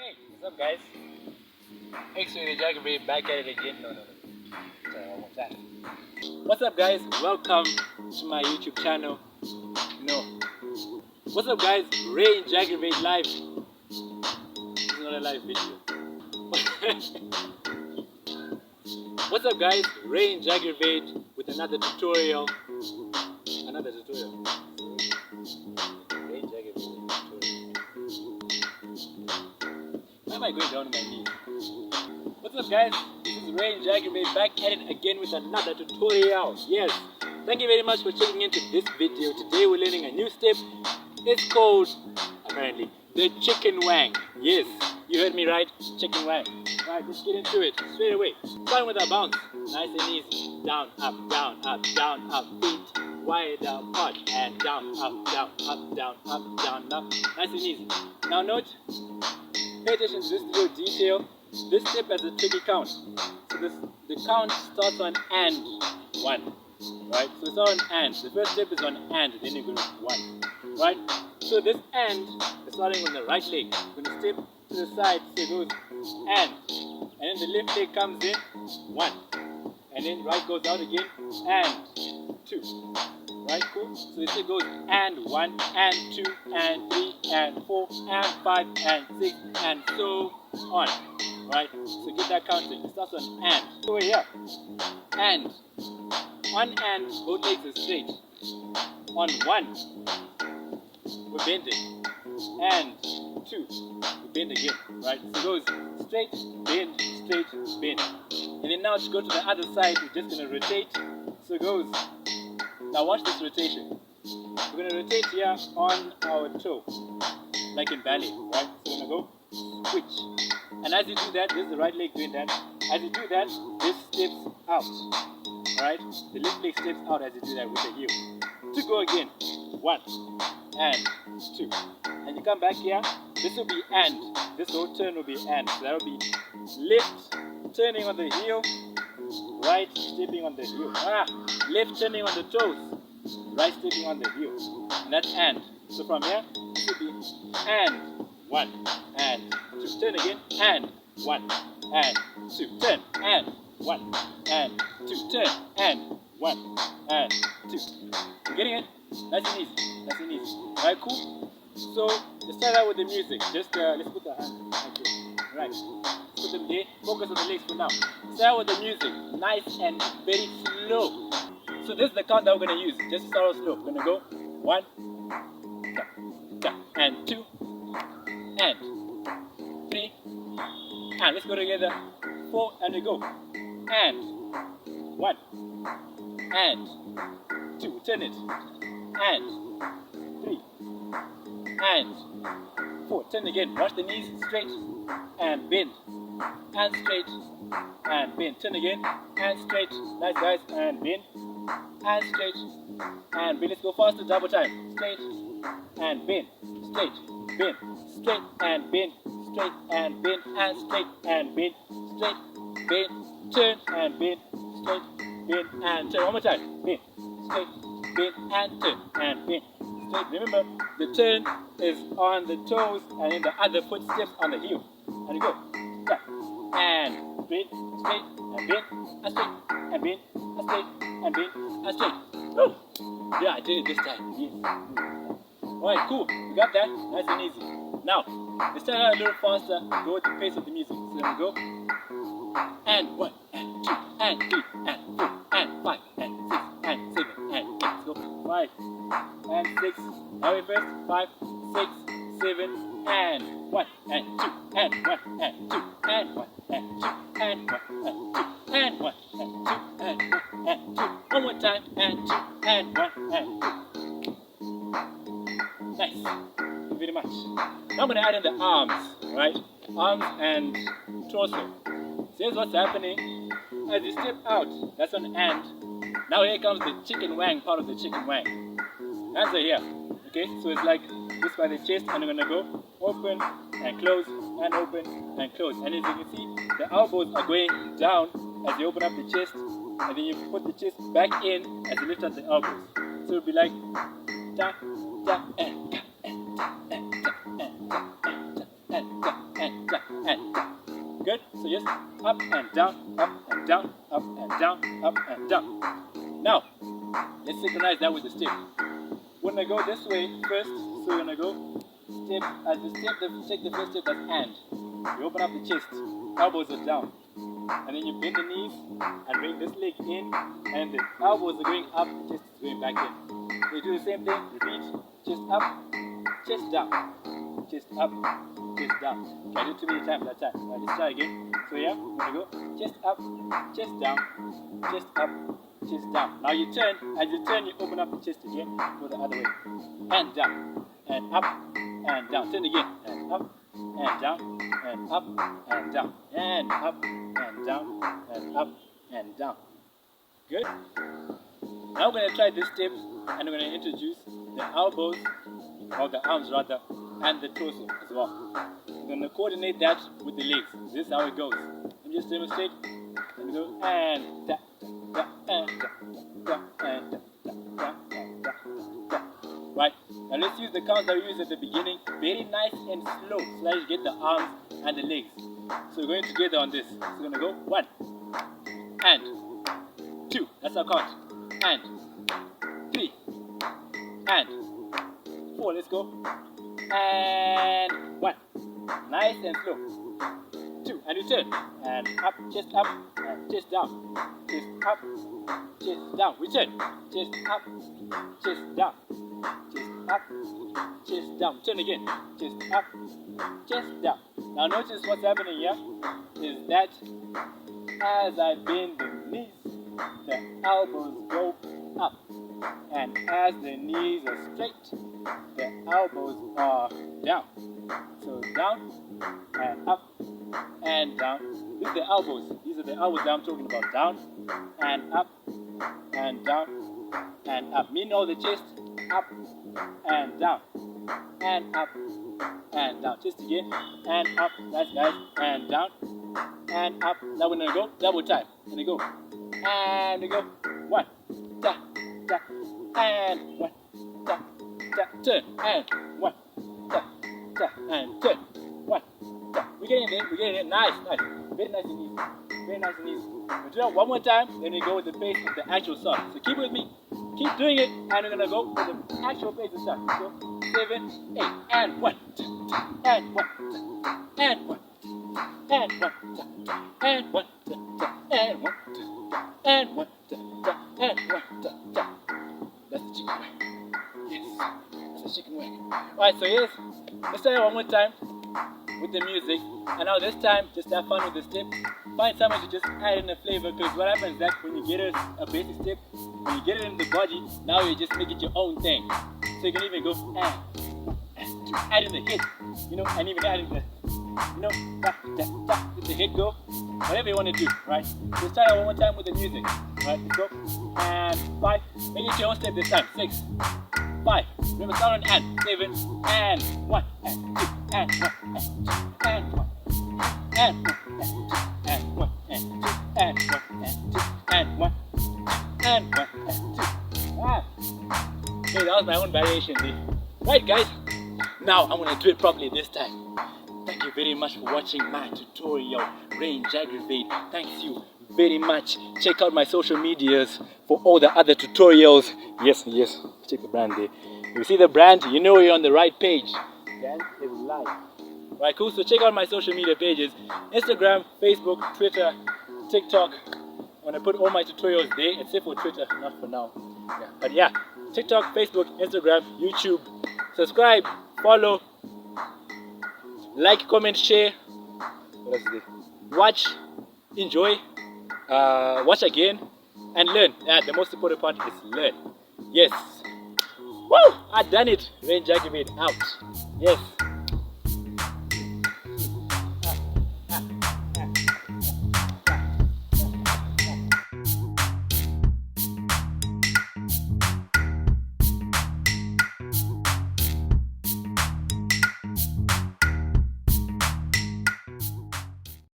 Hey, what's up guys? XRay the Jagg back at it again. No. Sorry, one more time. What's up guys? Welcome to my YouTube channel. No. What's up guys? Ray and Jagg live. This is not a live video. What's up guys? Ray and Jagg with another tutorial. Ray and Jagg tutorial. Why am I going down on my knees? What's up guys? This is Ray and Jagg back at it again with another tutorial. Yes. Thank you very much for checking into this video. Today we're learning a new step. It's called, apparently, the chicken wang. Yes, you heard me right, chicken wang. Alright, let's get into it straight away. Starting with our bounce. Nice and easy. Down, up, feet wide apart. And down, up, down, up. Nice and easy. Now note, pay attention to this little detail. This step has a tricky count. So the count starts on and 1. Right? So it's not on and. The first step is on and, then you go to 1. Right? So this and is starting on the right leg. You're going to step to the side, so it goes and then the left leg comes in 1. And then right goes out again and 2. Right? Cool? So it goes and 1, and 2, and 3, and 4, and 5, and 6, and so on. Right? So get that counting. It starts on and. So here. And. On and, both legs are straight. On 1, we're bending. And 2, we bend again. Right? So it goes straight, bend, bend. And then now to go to the other side, we're just going to rotate. So it goes. Now watch this rotation. We're going to rotate here on our toe. Like in ballet. Right? So we're going to go switch. And as you do that, this is the right leg doing that. As you do that, this steps out. Alright? The left leg steps out as you do that with the heel. To go again. 1 and 2. And you come back here. This will be and. This whole turn will be and. So that will be left turning on the heel. Right stepping on the heel. Left turning on the toes. Right stepping on the heel. And that's and. So from here, this will be and 1 and 2. Turn again. And 1 and 2. Turn and 1 and 2. Turn and 1 and 2. You getting it? Nice and easy. Alright, cool? So let's start out with the music. Just let's put the hand. Okay. Right. Put them there. Focus on the legs for now. Start out with the music. Nice and very slow. So this is the count that we're gonna use. Just start out slow. We're gonna go 1 and 2 and 3 and let's go together. 4 and we go. And 1 and 2. Turn it. And 3 and 4. Turn again. Watch the knees straight and bend and straight and bend. Turn again and straight. Nice guys. And bend and straight and bend. Let's go faster. Double time. Straight and bend. Straight, bend, straight and bend, straight and bend and straight and bend, straight, bend, turn and bend, straight, bend and turn. One more time. Bend, straight, bend and turn and bend, straight. Remember, the turn is on the toes and then the other foot steps on the heel. And you go. And bend, straight and bend and straight and bend and straight and bend and straight. Woo! Yeah, I did it this time. Yes. Alright, cool. You got that? Nice and easy. Now, let's start out a little faster. Go with the pace of the music. So there we go. And 1 and 2 and 3 and 4 and 5 and 6 and 7 and 8. Let's go. 5 and 6. Now we first. 5, 6, 7 and 1 and 2 and 1 and 2 and 1 and 2 and 1 and 2 and 1 and 2 and 1 and 2. One more time. And 2 and 1 and 2. Nice. Thank you very much. Now I'm going to add in the arms, right? Arms and torso. So here's what's happening. As you step out, that's an and. Now here comes the chicken wang, part of the chicken wang. Hands are here. Okay, so it's like this by the chest, and I'm going to go open and close and open and close. And as you can see, the elbows are going down as you open up the chest, and then you put the chest back in as you lift up the elbows. So it'll be like da, da, and da, and da, and da, and da, and da, and and down, and down. Good? So just up and down, up and down, up and down, up and down. Now, let's synchronize that with the step. We're gonna go this way first, so we're gonna go step as the step. Take the first step as and. You open up the chest, elbows are down, and then you bend the knees and bring this leg in, and the elbows are going up, the chest is going back in. So you do the same thing. Repeat: chest up, chest down, chest up, chest down. I did too many times that time. Right, let's try again. So yeah, we're gonna go chest up, chest down, chest up, chest down. Now you turn. As you turn, you open up the chest again. Go the other way. And down. And up. And down. Turn again. And up. And down. And up. And down. And up. And down. And up. And down. Good? Now we're going to try this step. And we're going to introduce the elbows, or the arms rather, and the torso as well. We're going to coordinate that with the legs. This is how it goes. Let me just demonstrate. And we go and da, da, and da, da, and da, da, da, and da, da. Right? Now let's use the counts that we used at the beginning. Very nice and slow, so that you get the arms and the legs. So we're going together on this. So we're going to go 1 and 2. That's our count. And 3 and 4. Let's go. And 1. Nice and slow. 2 and return. And up, and chest down. Chest up, chest down. Return. Chest up, chest down. Chest up, chest down. Turn again. Chest up, chest down. Now notice what's happening here is that as I bend the knees, the elbows go up. And as the knees are straight, the elbows are down. So down and up and down. These are the elbows. These are the elbows that I'm talking about. Down and up and down and up. Meanwhile, the chest up and down and up and down. Chest again and up. That's guys. And down and up. Now we're gonna go double time. We're gonna go and we go 1 da da and 1 da da. Turn and 1 da da and turn 1 da. We're getting there. We're getting there. Nice, nice. Very nice and easy. Very nice and easy. We'll do that one more time. Then we go with the pace of the actual song. So keep with me. Keep doing it, and we're gonna go with the actual pace of song. So 7, 8, and 1, and 1, and 1, and 1, and 1, and 1, and 1, and 1. That's the chicken wing. Yes, that's the chicken wing. Alright, so yes, let's try it one more time with the music. And now this time, just have fun with the step. Find someone to just add in a flavor, because what happens is that when you get a basic step, when you get it in the body, now you just make it your own thing. So you can even go and add in the hit, you know, and even add in the, you know, da, da, da, let the hit go. Whatever you want to do, right? Let's try it one more time with the music. Right, let's go. And 5. Make it your own step this time. 6, 5. Remember, start on and 7, and 1, and 2, and 1, and 2, and 1, and 1, and 1, and 2, and 1, and 2, and 1, and 1, and 2. Ah. Okay, that was my own variation there. Right, guys. Now I'm gonna do it properly this time. Thank you very much for watching my tutorial, Rain Jagg. Thanks you very much. Check out my social medias for all the other tutorials. Yes, yes, check the brand there. If you see the brand, you know you're on the right page. Brand is live. Right, cool. So check out my social media pages: Instagram, Facebook, Twitter, TikTok. I'm gonna put all my tutorials there, except for Twitter, not for now. Yeah, but yeah, TikTok, Facebook, Instagram, YouTube. Subscribe, follow, like, comment, share. What else is there? Watch, enjoy, watch again, and learn. Yeah, the most important part is learn. Yes. Woo! I done it. Rain Jagg out. Yes.